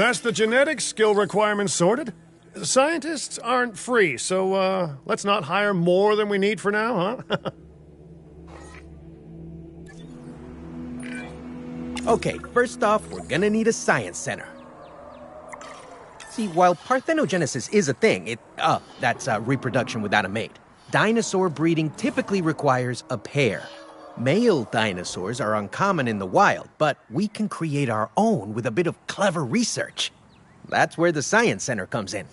That's the genetic skill requirements sorted. Scientists aren't free, so let's not hire more than we need for now, huh? Okay, first off, we're gonna need a science center. See, while parthenogenesis is a thing, that's reproduction without a mate. Dinosaur breeding typically requires a pair. Male dinosaurs are uncommon in the wild, but we can create our own with a bit of clever research. That's where the science center comes in.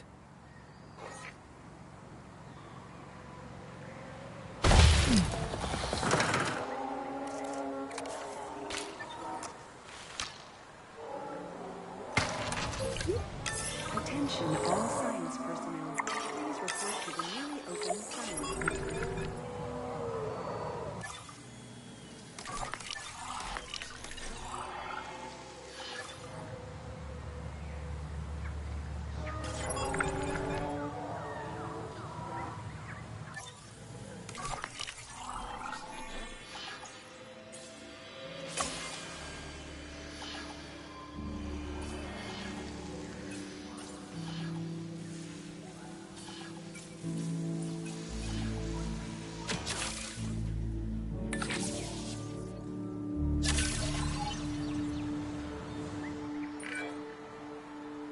Attention all science personnel. Please report to the newly opened science center.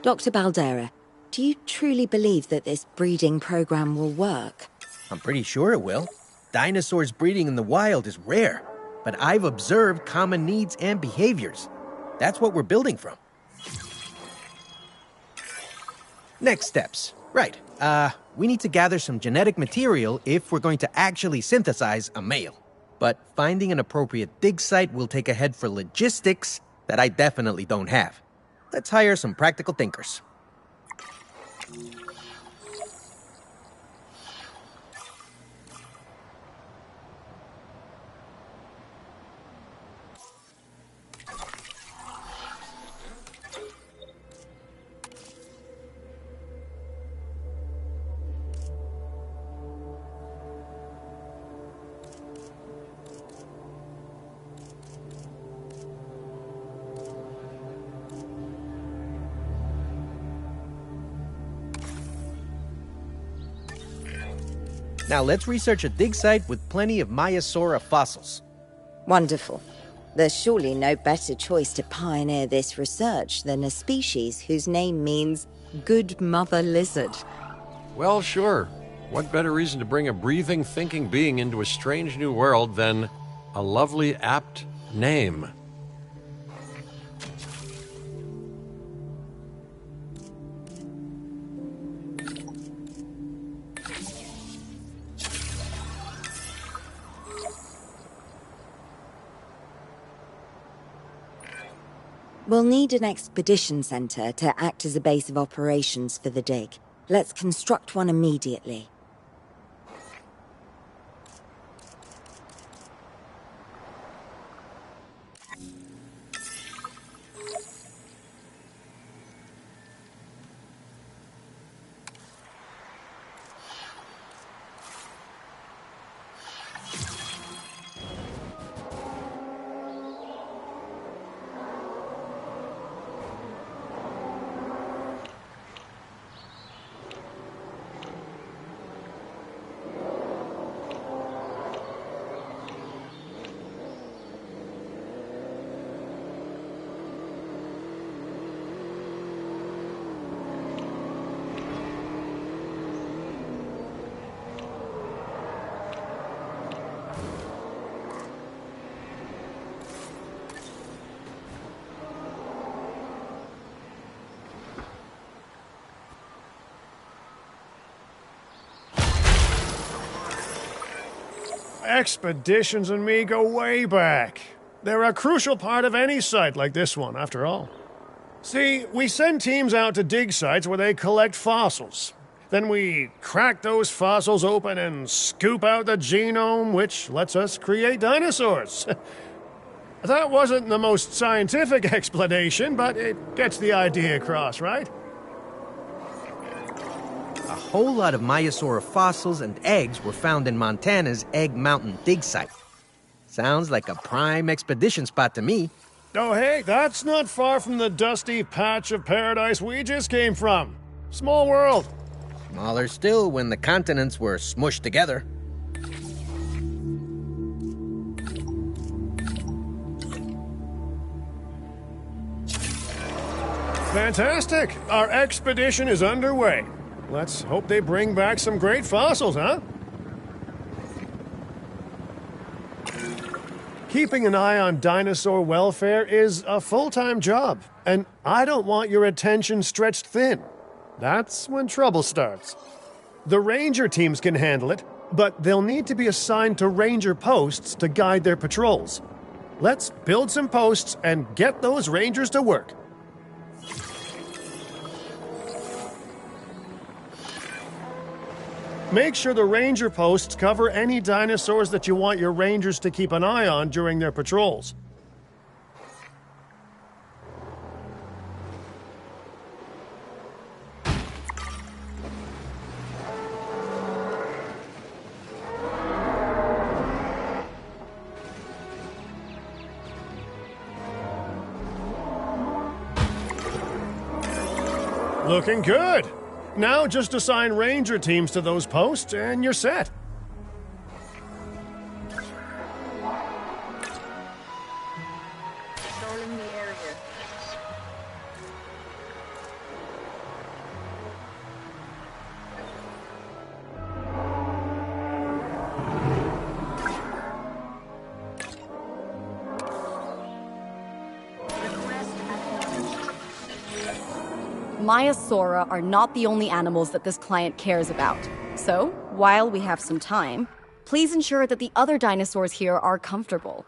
Dr. Baldera, do you truly believe that this breeding program will work? I'm pretty sure it will. Dinosaurs breeding in the wild is rare, but I've observed common needs and behaviors. That's what we're building from. Next steps. Right. We need to gather some genetic material if we're going to actually synthesize a male. But finding an appropriate dig site will take a head for logistics that I definitely don't have. Let's hire some practical thinkers. Now let's research a dig site with plenty of Maiasaura fossils. Wonderful. There's surely no better choice to pioneer this research than a species whose name means good mother lizard. Well, sure. What better reason to bring a breathing, thinking being into a strange new world than a lovely, apt name? We'll need an expedition center to act as a base of operations for the dig. Let's construct one immediately. Expeditions and me go way back. They're a crucial part of any site like this one, after all. See, we send teams out to dig sites where they collect fossils. Then we crack those fossils open and scoop out the genome, which lets us create dinosaurs. That wasn't the most scientific explanation, but it gets the idea across, right? A whole lot of Maiasaura fossils and eggs were found in Montana's Egg Mountain dig site. Sounds like a prime expedition spot to me. Oh, hey, that's not far from the dusty patch of paradise we just came from. Small world. Smaller still when the continents were smushed together. Fantastic! Our expedition is underway. Let's hope they bring back some great fossils, huh? Keeping an eye on dinosaur welfare is a full-time job, and I don't want your attention stretched thin. That's when trouble starts. The ranger teams can handle it, but they'll need to be assigned to ranger posts to guide their patrols. Let's build some posts and get those rangers to work. Make sure the ranger posts cover any dinosaurs that you want your rangers to keep an eye on during their patrols. Looking good. Now just assign ranger teams to those posts and you're set. Patrolling the area. Maiasaura are not the only animals that this client cares about. So, while we have some time, please ensure that the other dinosaurs here are comfortable.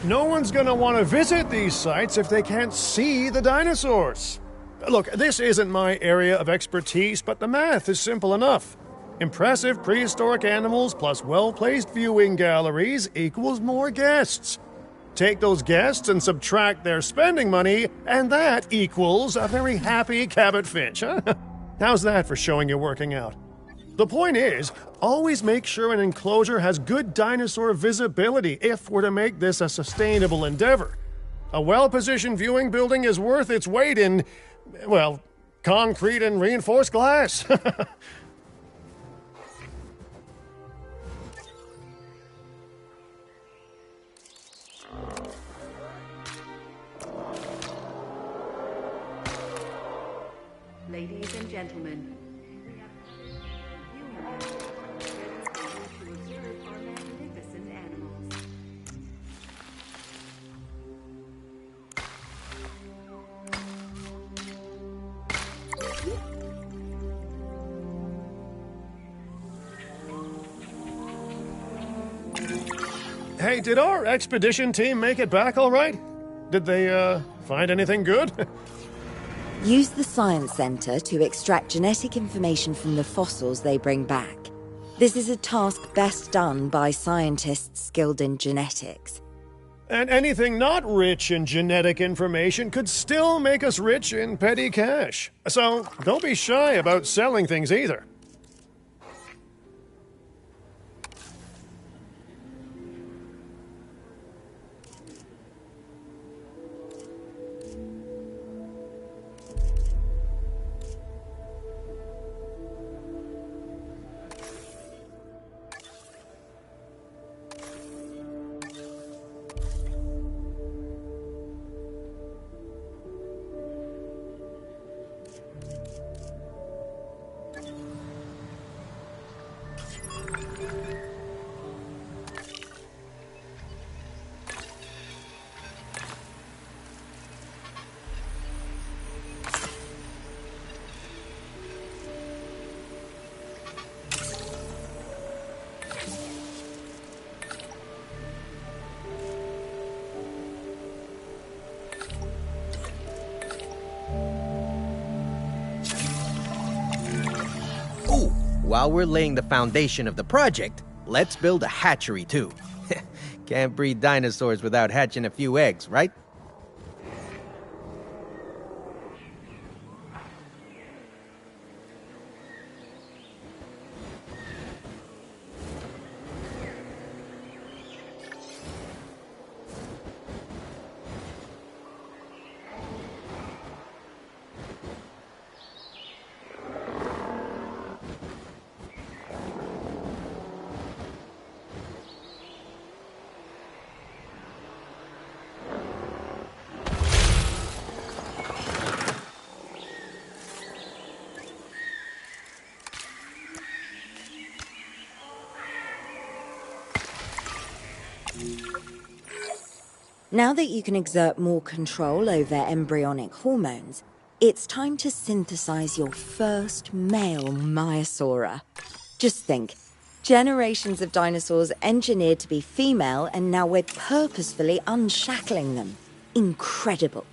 No one's gonna want to visit these sites if they can't see the dinosaurs. Look, this isn't my area of expertise, but the math is simple enough. Impressive prehistoric animals plus well-placed viewing galleries equals more guests. Take those guests and subtract their spending money, and that equals a very happy Cabot Finch, huh? How's that for showing you're working out? The point is, always make sure an enclosure has good dinosaur visibility if we're to make this a sustainable endeavor. A well-positioned viewing building is worth its weight in, well, concrete and reinforced glass. Ladies and gentlemen, we have viewing gallery ready for you to observe our magnificent animals. Hey, did our expedition team make it back all right? Did they, find anything good? Use the Science Center to extract genetic information from the fossils they bring back. This is a task best done by scientists skilled in genetics. And anything not rich in genetic information could still make us rich in petty cash. So don't be shy about selling things either. Ooh, while we're laying the foundation of the project, let's build a hatchery too. Can't breed dinosaurs without hatching a few eggs, right? Now that you can exert more control over embryonic hormones, it's time to synthesize your first male Maiasaura. Just think, generations of dinosaurs engineered to be female, and now we're purposefully unshackling them. Incredible.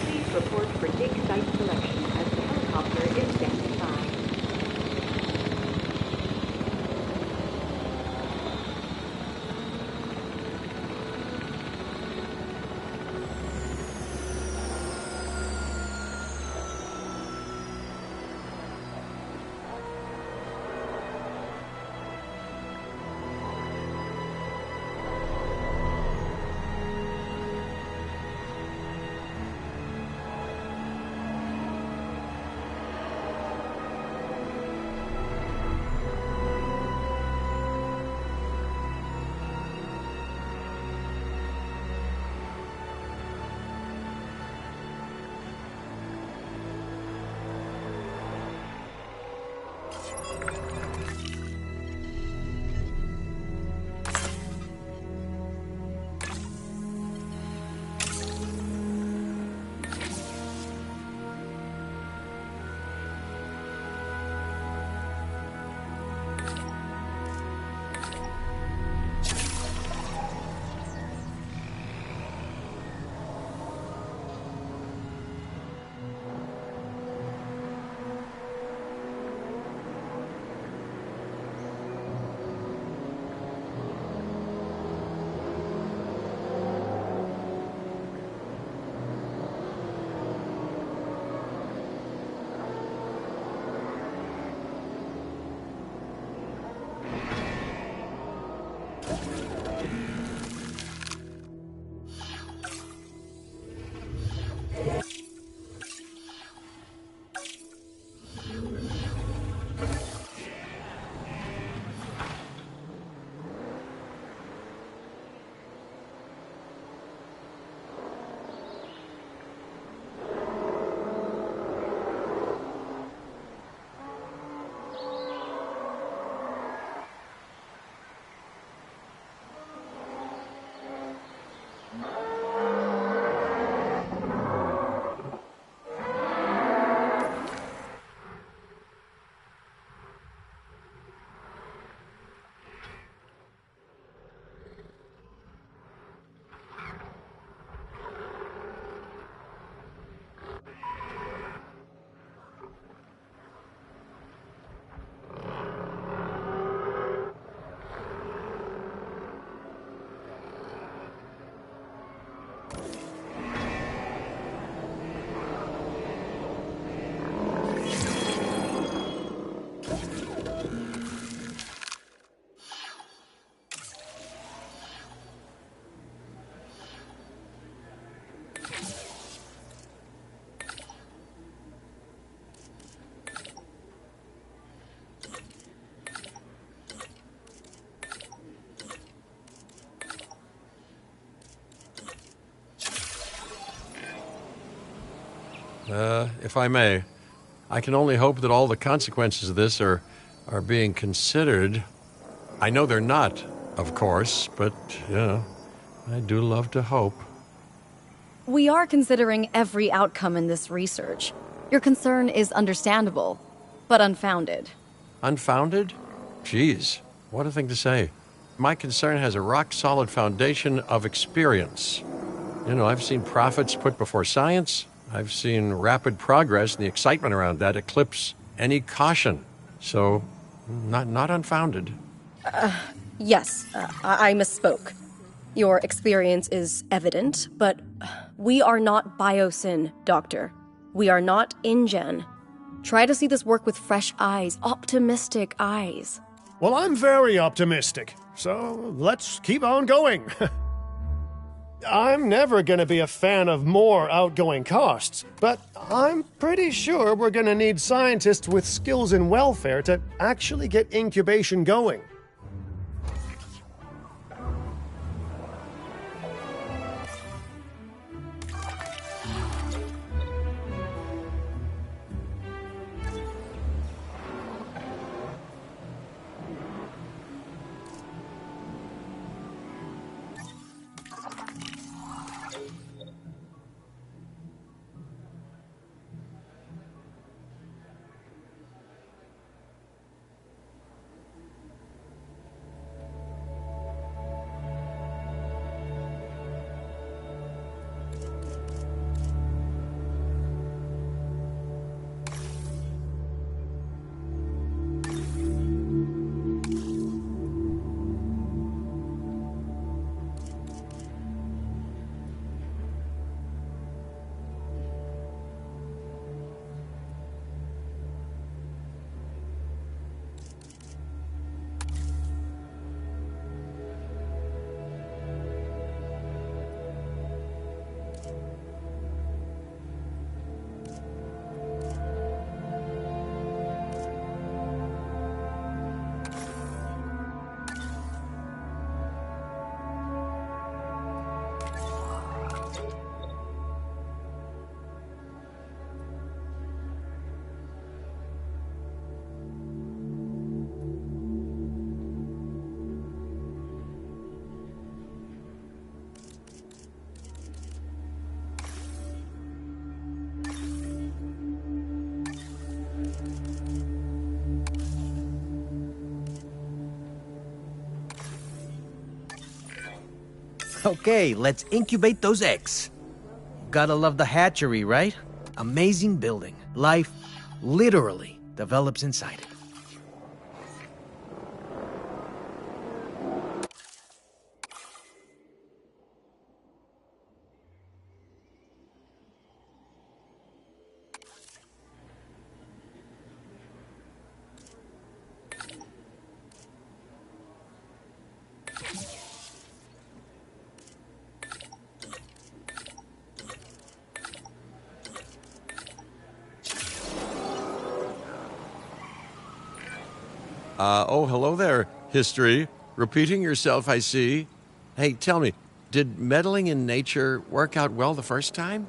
Please report for dig site selection as the helicopter is standing by. If I may, I can only hope that all the consequences of this are being considered. I know they're not, of course, but, I do love to hope. We are considering every outcome in this research. Your concern is understandable, but unfounded. Unfounded? Geez, what a thing to say. My concern has a rock-solid foundation of experience. I've seen profits put before science. I've seen rapid progress, and the excitement around that eclipse any caution. So, not unfounded. Yes, I misspoke. Your experience is evident, but We are not Biosyn, Doctor. We are not InGen. Try to see this work with fresh eyes, optimistic eyes. Well, I'm very optimistic, so let's keep on going. I'm never going to be a fan of more outgoing costs, but I'm pretty sure we're going to need scientists with skills in welfare to actually get incubation going. Okay, let's incubate those eggs. Gotta love the hatchery, right? Amazing building. Life literally develops inside it. Oh, hello there, history. Repeating yourself, I see. Hey, tell me, did meddling in nature work out well the first time?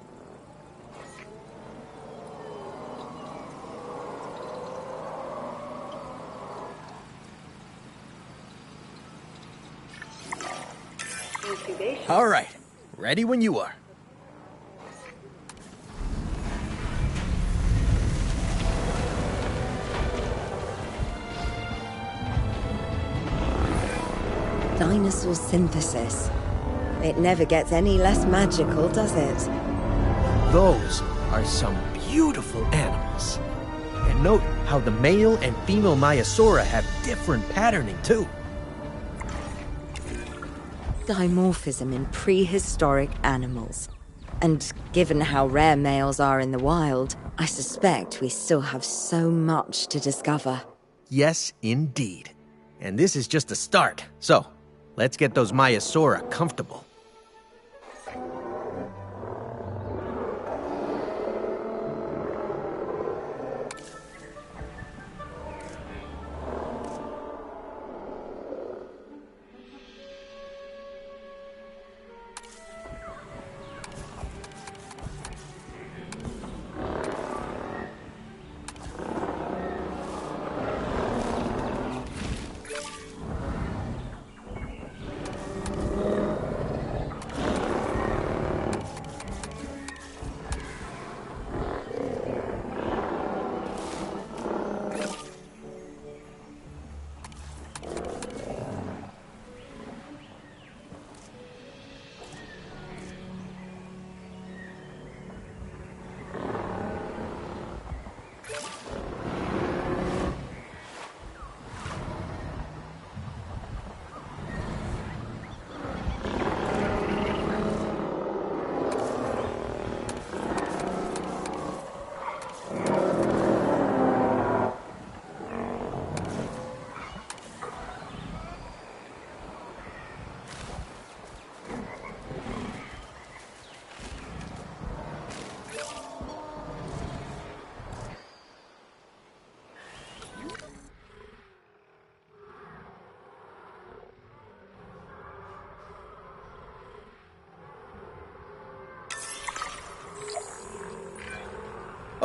Incubation. All right, ready when you are. Dinosaur synthesis. It never gets any less magical, does it? Those are some beautiful animals. And note how the male and female Maiasaura have different patterning, too. Dimorphism in prehistoric animals. And given how rare males are in the wild, I suspect we still have so much to discover. Yes, indeed. And this is just a start. So, let's get those Maiasaura comfortable.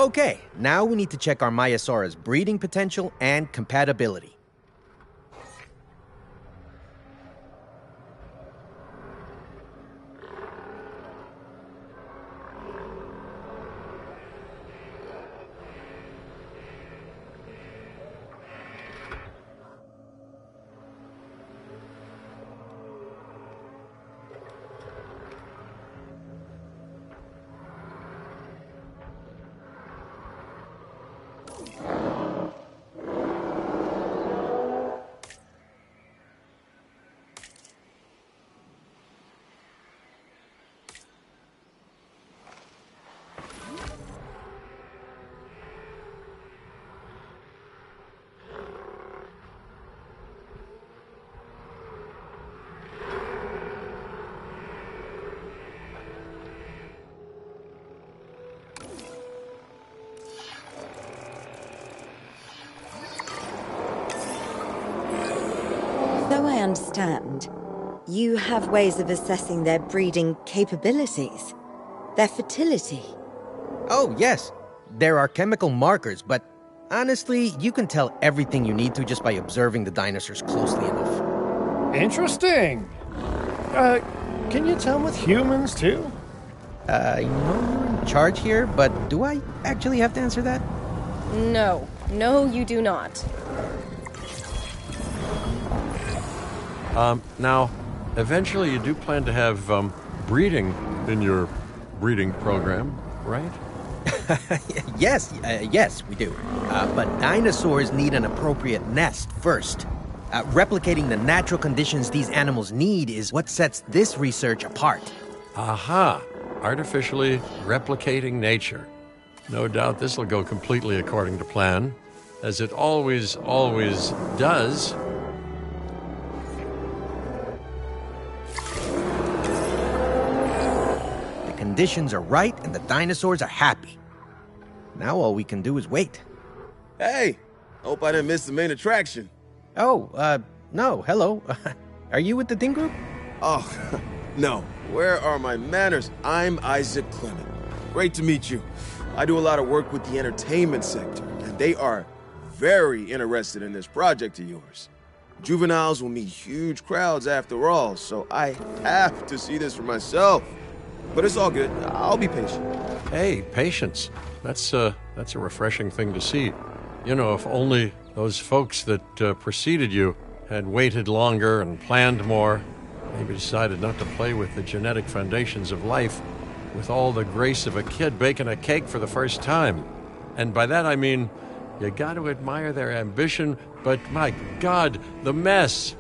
Okay, now we need to check our Maiasaura's breeding potential and compatibility. So I understand, you have ways of assessing their breeding capabilities, their fertility. Oh, yes. There are chemical markers, but honestly, you can tell everything you need to just by observing the dinosaurs closely enough. Interesting. Can you tell with humans, too? I know you're in charge here, but do I actually have to answer that? No. No, you do not. Now, eventually you do plan to have breeding in your breeding program, right? Yes, we do. But dinosaurs need an appropriate nest first. Replicating the natural conditions these animals need is what sets this research apart. Aha! Artificially replicating nature. No doubt this will go completely according to plan, as it always does. The conditions are right and the dinosaurs are happy. Now all we can do is wait. Hey, hope I didn't miss the main attraction. Oh, no, hello. Are you with the Ding Group? Oh, no. Where are my manners? I'm Isaac Clement. Great to meet you. I do a lot of work with the entertainment sector, and they are very interested in this project of yours. Juveniles will meet huge crowds after all, so I have to see this for myself. But it's all good. I'll be patient. Hey, patience. That's a refreshing thing to see. You know, if only those folks that preceded you had waited longer and planned more, maybe decided not to play with the genetic foundations of life with all the grace of a kid baking a cake for the first time. And by that I mean, you got to admire their ambition, but my God, the mess.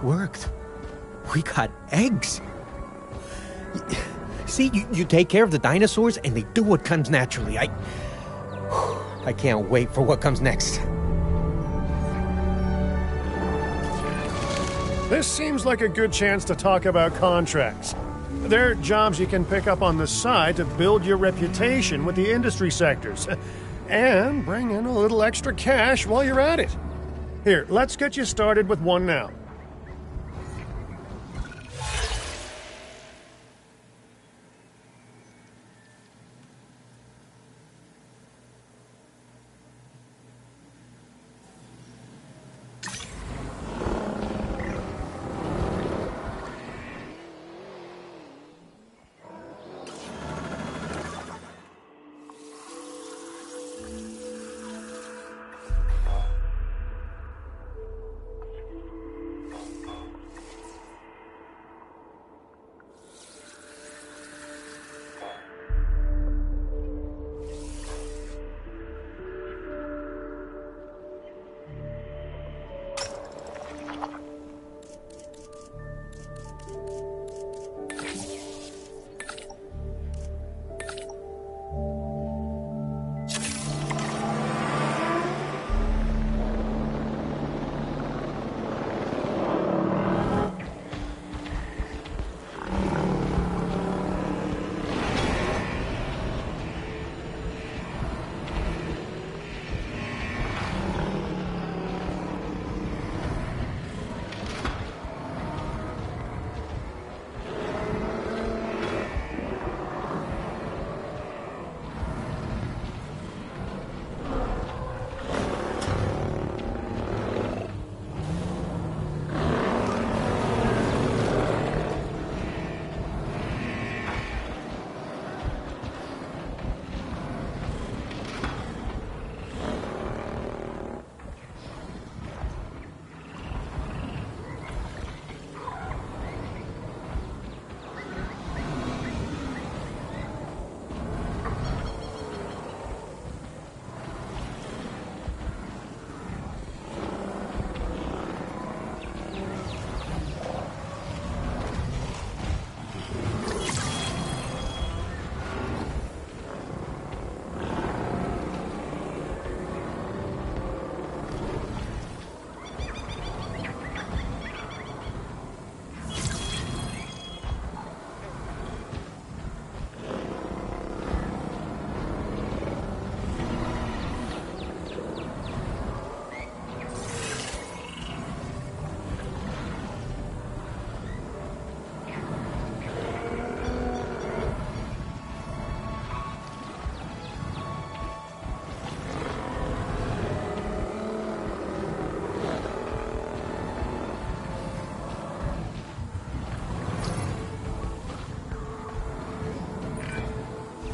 Worked. We got eggs. See, you take care of the dinosaurs and they do what comes naturally. I can't wait for what comes next. This seems like a good chance to talk about contracts. They're jobs you can pick up on the side to build your reputation with the industry sectors. And bring in a little extra cash while you're at it. Here, let's get you started with one now.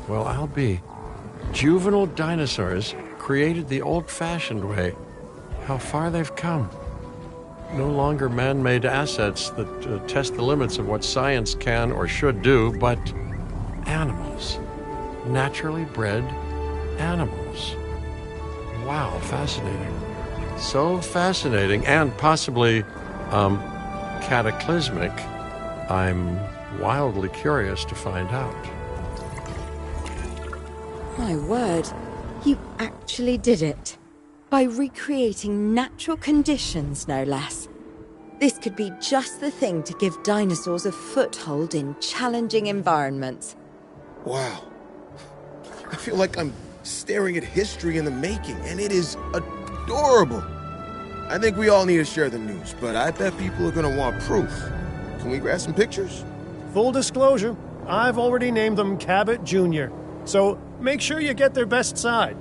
Well, I'll be. Juvenile dinosaurs created the old-fashioned way. How far they've come. No longer man-made assets that test the limits of what science can or should do, but animals. Naturally bred animals. Wow, fascinating. So fascinating and possibly, cataclysmic. I'm wildly curious to find out. My word, you actually did it. By recreating natural conditions, no less. This could be just the thing to give dinosaurs a foothold in challenging environments. Wow. I feel like I'm staring at history in the making, and it is adorable. I think we all need to share the news, but I bet people are gonna want proof. Can we grab some pictures? Full disclosure, I've already named them Cabot Jr., so make sure you get their best side.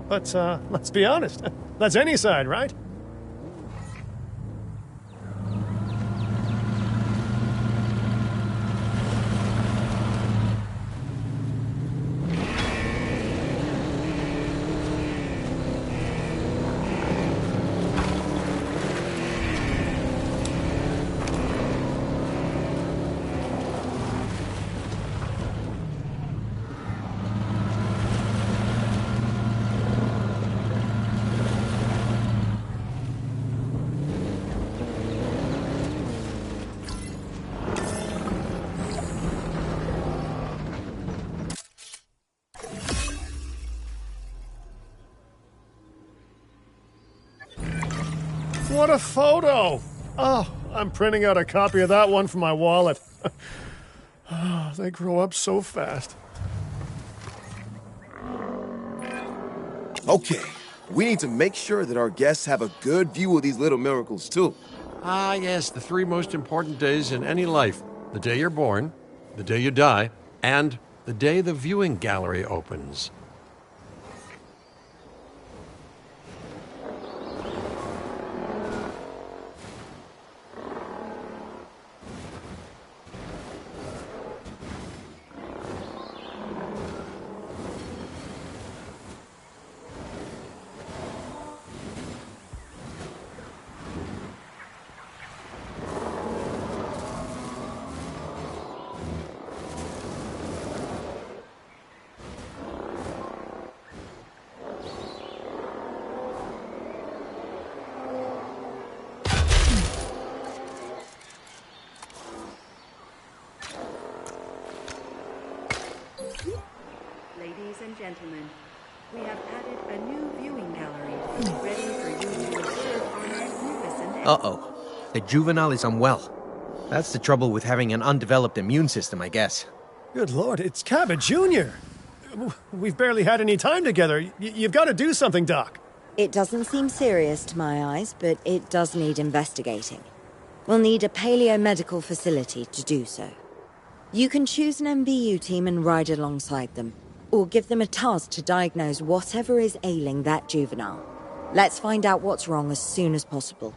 But, let's be honest, that's any side, right? What a photo! Oh, I'm printing out a copy of that one for my wallet. Oh, they grow up so fast. Okay, we need to make sure that our guests have a good view of these little miracles, too. Ah, yes, the three most important days in any life. The day you're born, the day you die, and the day the viewing gallery opens. Ladies and gentlemen, we have added a new viewing gallery, ready for you to observe our magnificent... Uh-oh. The juvenile is unwell. That's the trouble with having an undeveloped immune system, I guess. Good lord, it's Cabot Jr. We've barely had any time together. You've got to do something, Doc. It doesn't seem serious to my eyes, but it does need investigating. We'll need a paleomedical facility to do so. You can choose an MVU team and ride alongside them, or give them a task to diagnose whatever is ailing that juvenile. Let's find out what's wrong as soon as possible.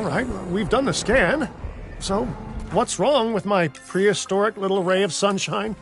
All right, we've done the scan. So, what's wrong with my prehistoric little ray of sunshine?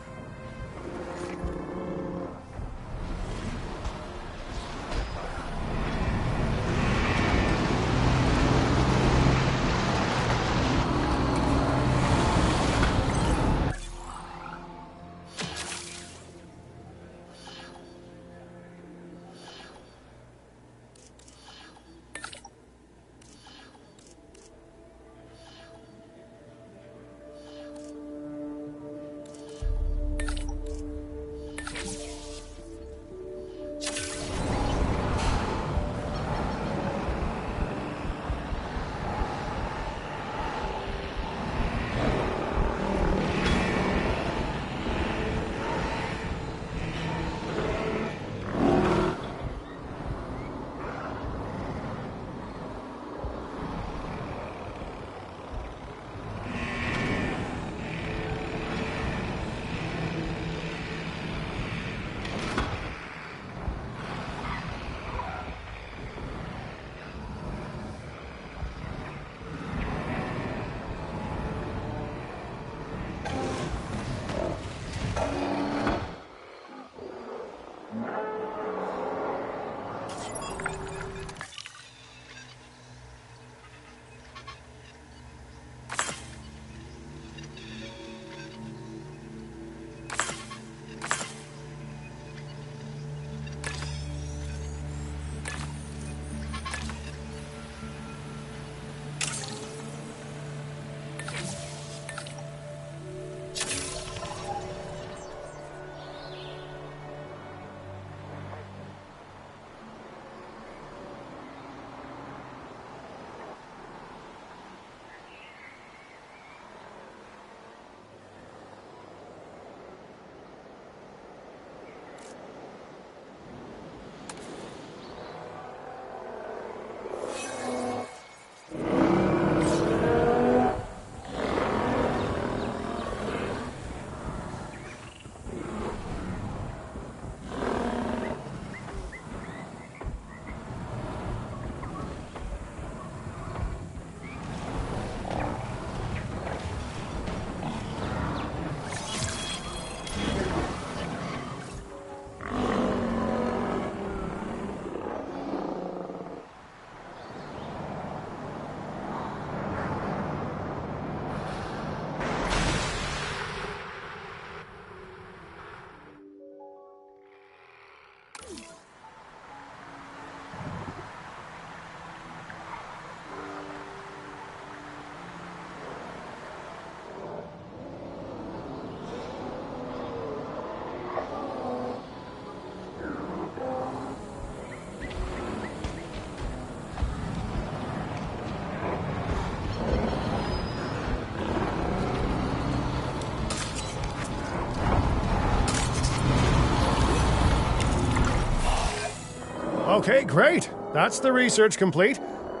Okay, great. That's the research complete.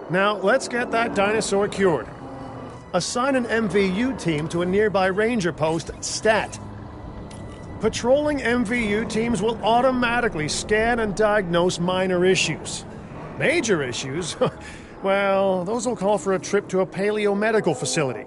Now, let's get that dinosaur cured. Assign an MVU team to a nearby ranger post, Stat. Patrolling MVU teams will automatically scan and diagnose minor issues. Major issues? Well, those will call for a trip to a paleomedical facility.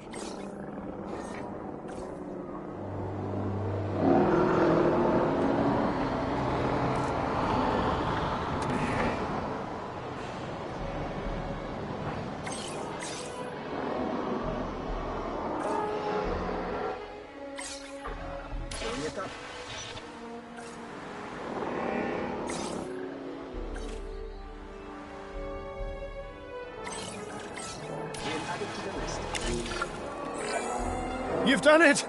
You've done it!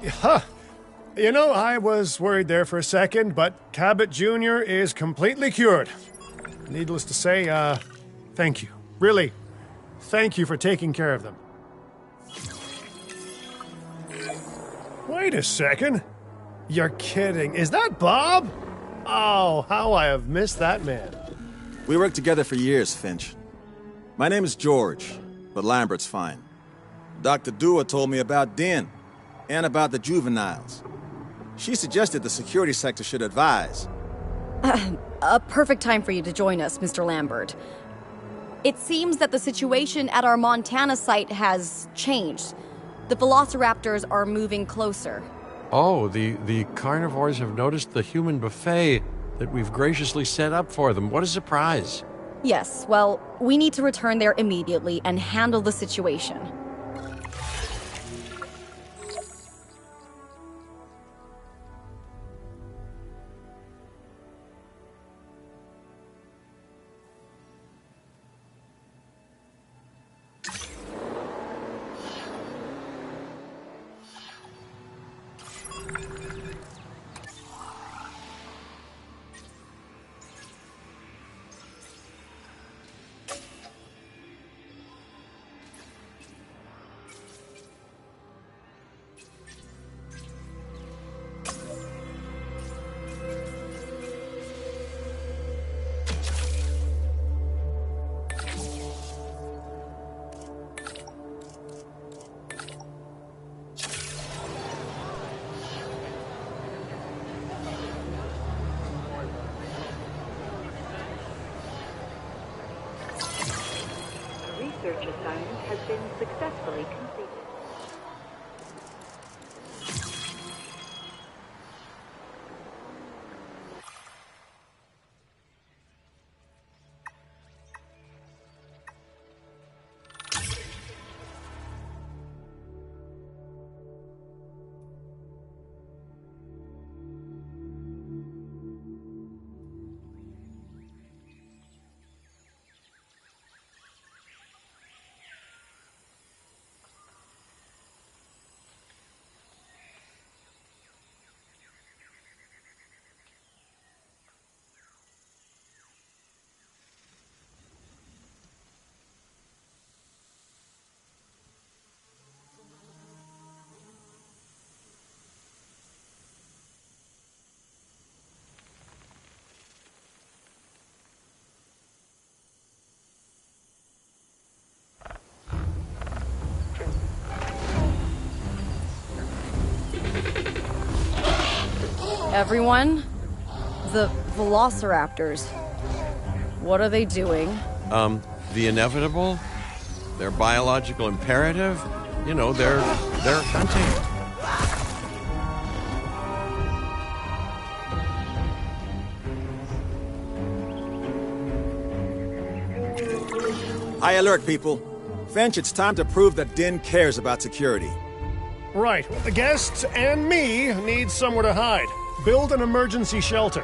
Huh. You know, I was worried there for a second, but Cabot Jr. is completely cured. Needless to say, thank you. Really, thank you for taking care of them. Wait a second. You're kidding. Is that Bob? Oh, how I have missed that man. We worked together for years, Finch. My name is George, but Lambert's fine. Dr. Dua told me about Den, and about the juveniles. She suggested the security sector should advise. A perfect time for you to join us, Mr. Lambert. It seems that the situation at our Montana site has changed. The velociraptors are moving closer. Oh, the carnivores have noticed the human buffet that we've graciously set up for them. What a surprise. Yes, well, we need to return there immediately and handle the situation. Research assignment has been successfully completed. Everyone, the velociraptors. What are they doing? The inevitable, their biological imperative, you know, they're hunting. High alert, people. Finch, it's time to prove that Din cares about security. Right. The guests and me need somewhere to hide. Build an emergency shelter.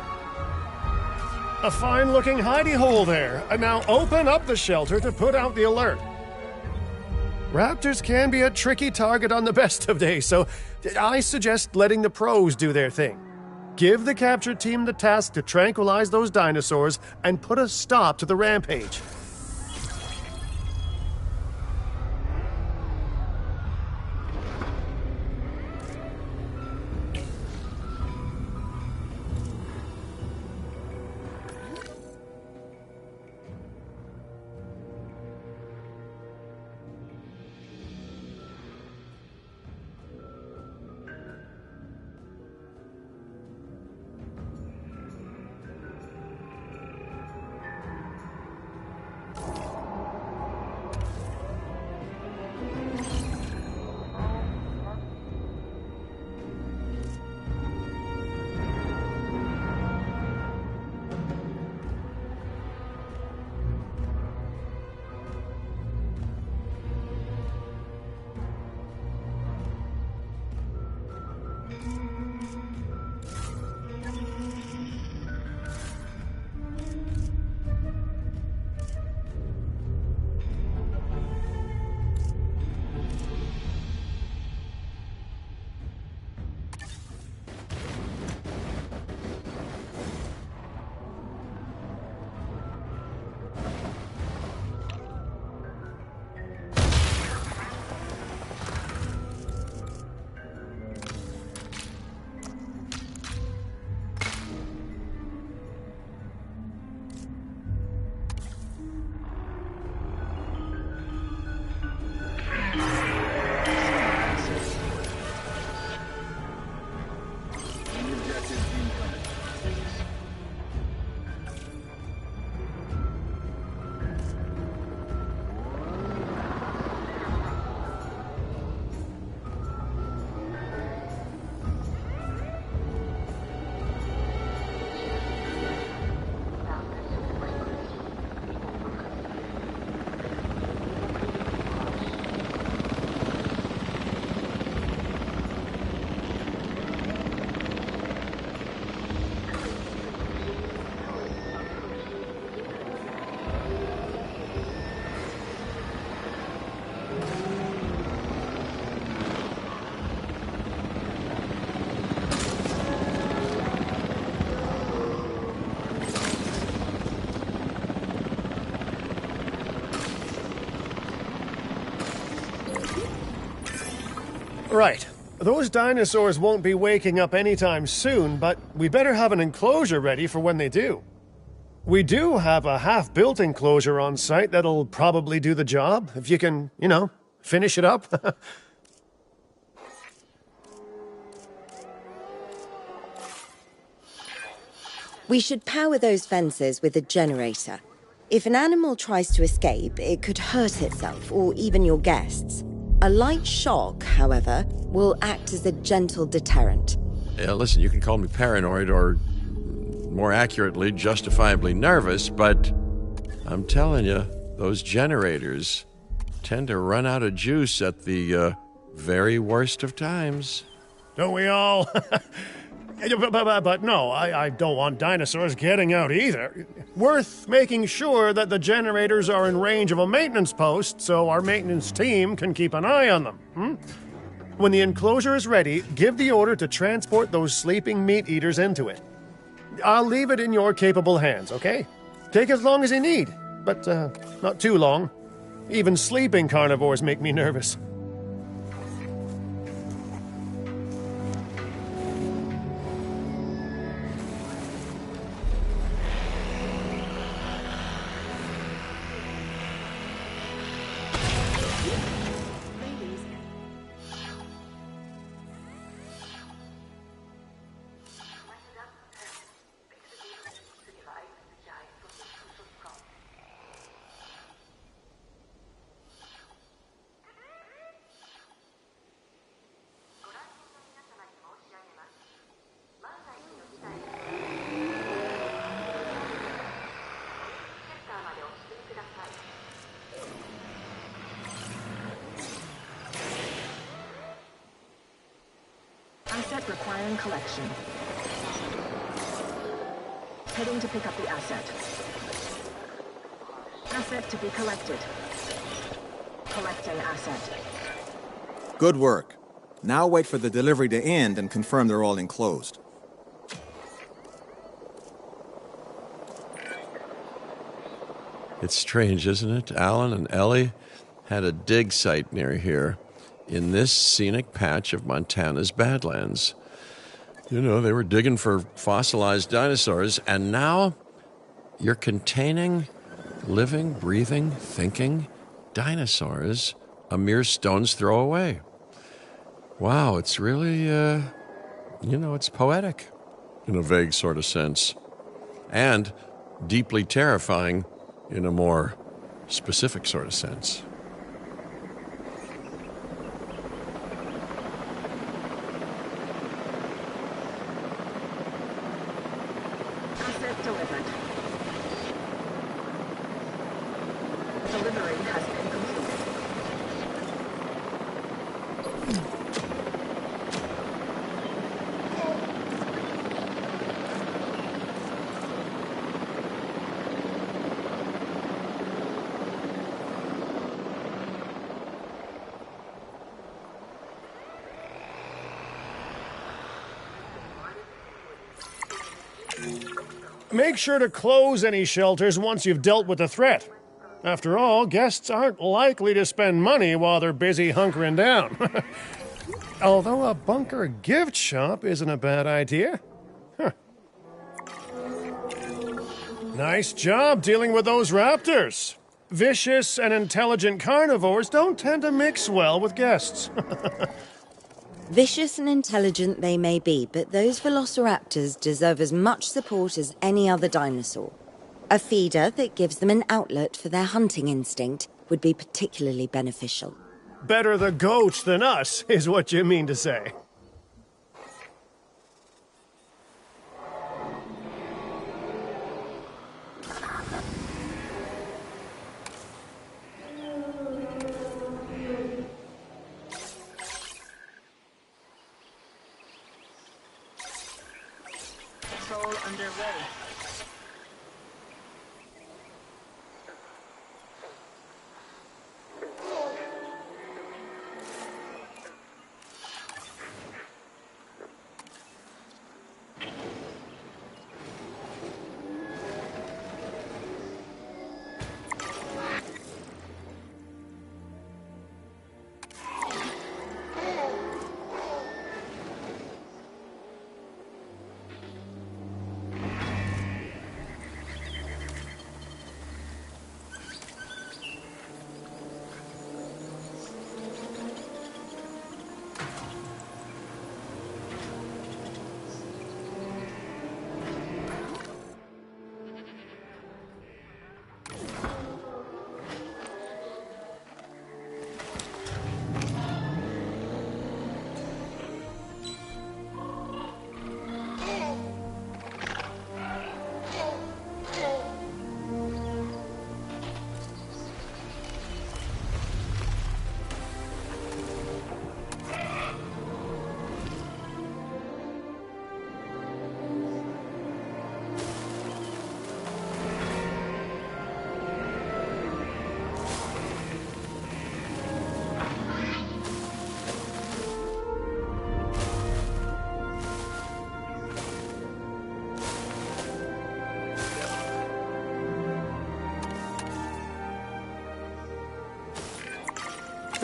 A fine-looking hidey hole there. And now open up the shelter to put out the alert. Raptors can be a tricky target on the best of days, so I suggest letting the pros do their thing. Give the capture team the task to tranquilize those dinosaurs and put a stop to the rampage. Right. Those dinosaurs won't be waking up anytime soon, but we better have an enclosure ready for when they do. We do have a half-built enclosure on site that'll probably do the job, if you can, finish it up. We should power those fences with a generator. If an animal tries to escape, it could hurt itself or even your guests. A light shock, however, will act as a gentle deterrent. Yeah, listen, you can call me paranoid or, more accurately, justifiably nervous, but I'm telling you, those generators tend to run out of juice at the very worst of times. Don't we all? But no, I don't want dinosaurs getting out either. Worth making sure that the generators are in range of a maintenance post so our maintenance team can keep an eye on them. When the enclosure is ready, give the order to transport those sleeping meat eaters into it. I'll leave it in your capable hands, okay? Take as long as you need, but not too long. Even sleeping carnivores make me nervous. Asset requiring collection. Heading to pick up the asset. Asset to be collected. Collecting asset. Good work. Now wait for the delivery to end and confirm they're all enclosed. It's strange, isn't it? Alan and Ellie had a dig site near here in this scenic patch of Montana's Badlands. They were digging for fossilized dinosaurs, and now you're containing living, breathing, thinking dinosaurs a mere stone's throw away. Wow, it's really, it's poetic in a vague sort of sense, and deeply terrifying in a more specific sort of sense. Asset delivered. Delivery has been completed. Make sure to close any shelters once you've dealt with the threat. After all, guests aren't likely to spend money while they're busy hunkering down. Although a bunker gift shop isn't a bad idea. Huh. Nice job dealing with those raptors. Vicious and intelligent carnivores don't tend to mix well with guests. Vicious and intelligent they may be, but those velociraptors deserve as much support as any other dinosaur. A feeder that gives them an outlet for their hunting instinct would be particularly beneficial. Better the goats than us, is what you mean to say. Patrol underway.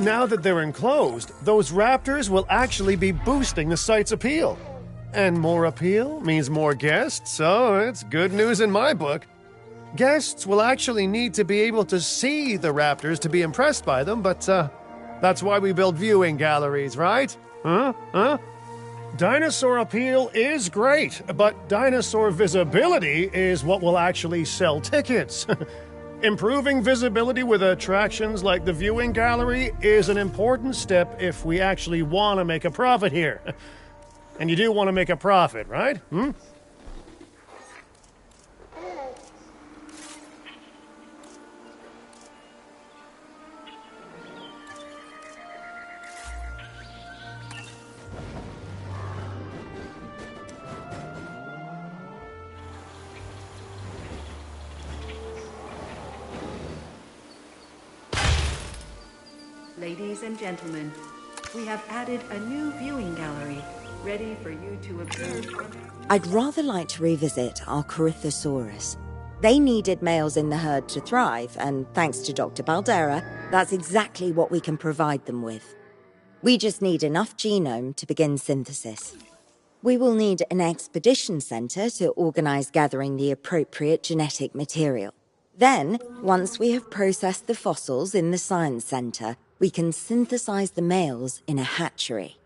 now that they're enclosed, those raptors will actually be boosting the site's appeal. And more appeal means more guests, so it's good news in my book. Guests will actually need to be able to see the raptors to be impressed by them, but that's why we build viewing galleries, right? Huh? Dinosaur appeal is great, but dinosaur visibility is what will actually sell tickets. Improving visibility with attractions like the viewing gallery is an important step if we actually want to make a profit here. And you do want to make a profit, right? Ladies and gentlemen, we have added a new viewing gallery, ready for you to observe. I'd rather like to revisit our Corythosaurus. They needed males in the herd to thrive, and thanks to Dr. Baldera, that's exactly what we can provide them with. We just need enough genome to begin synthesis. We will need an expedition center to organize gathering the appropriate genetic material. Then, once we have processed the fossils in the science center, we can synthesize the males in a hatchery.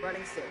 Running soon.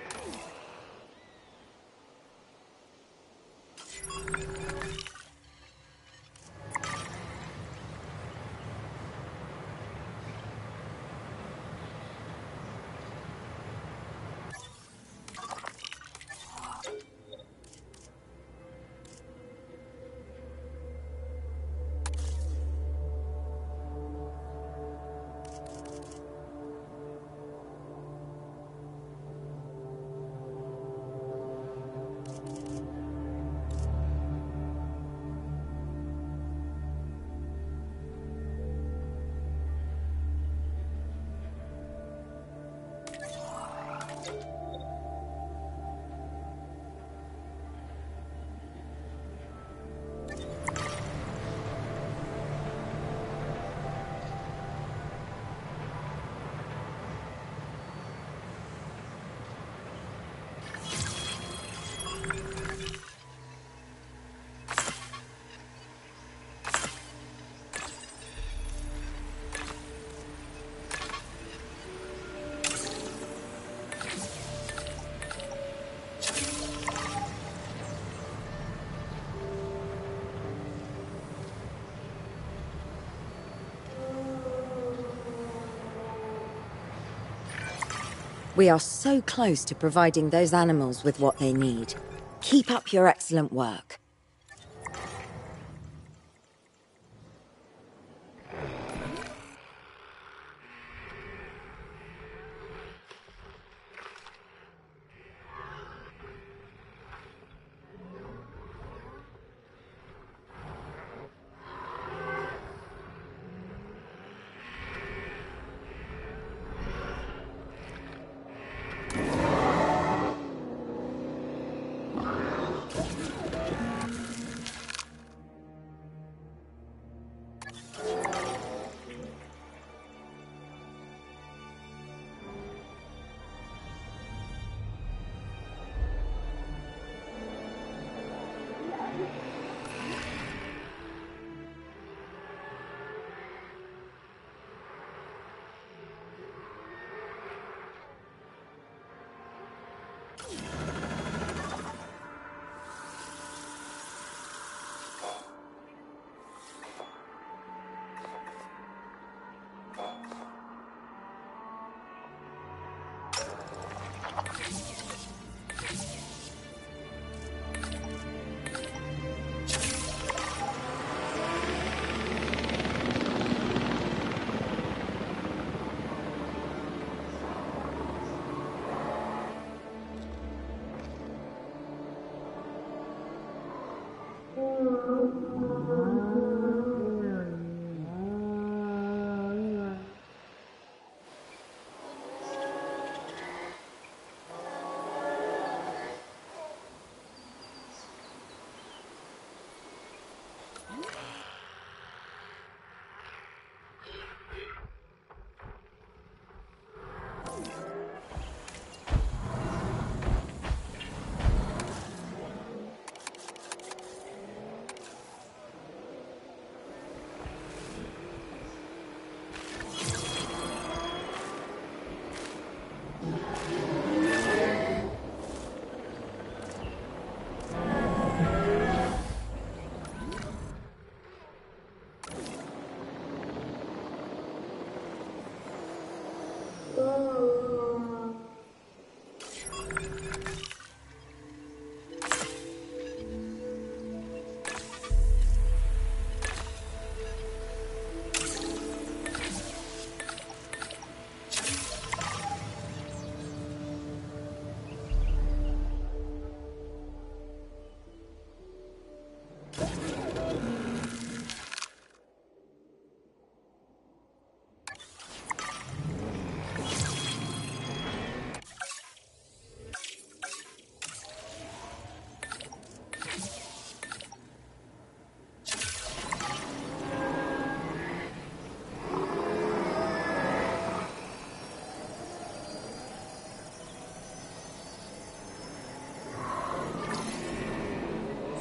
We are so close to providing those animals with what they need. Keep up your excellent work.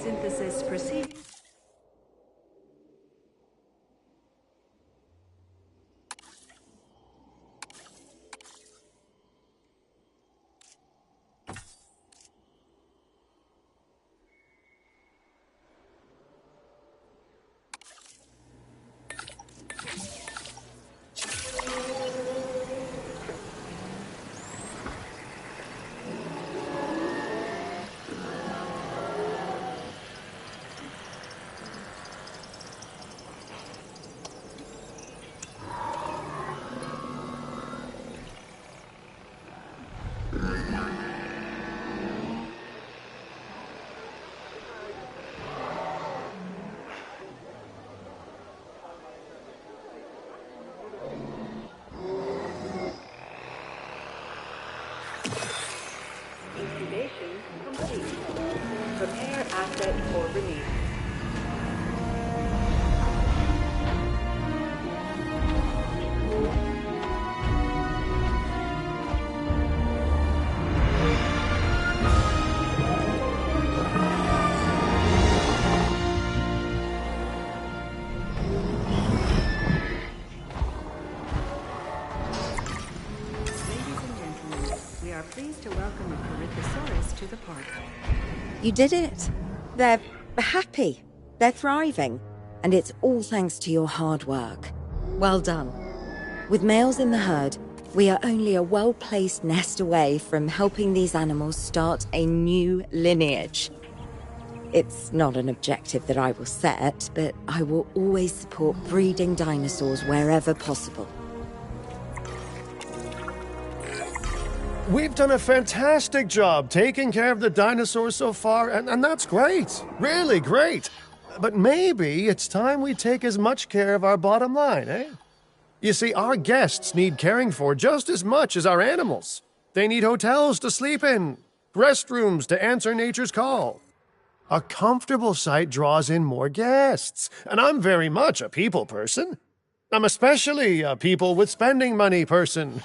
Synthesis proceeding. Incubation complete. Prepare asset for release. We are pleased to welcome a Corythosaurus to the park. You did it. They're happy. They're thriving. And it's all thanks to your hard work. Well done. With males in the herd, we are only a well-placed nest away from helping these animals start a new lineage. It's not an objective that I will set, but I will always support breeding dinosaurs wherever possible. We've done a fantastic job taking care of the dinosaurs so far, and that's great. Really great. But maybe it's time we take as much care of our bottom line, eh? You see, our guests need caring for just as much as our animals. They need hotels to sleep in, restrooms to answer nature's call. A comfortable site draws in more guests, and I'm very much a people person. I'm especially a people with spending money person.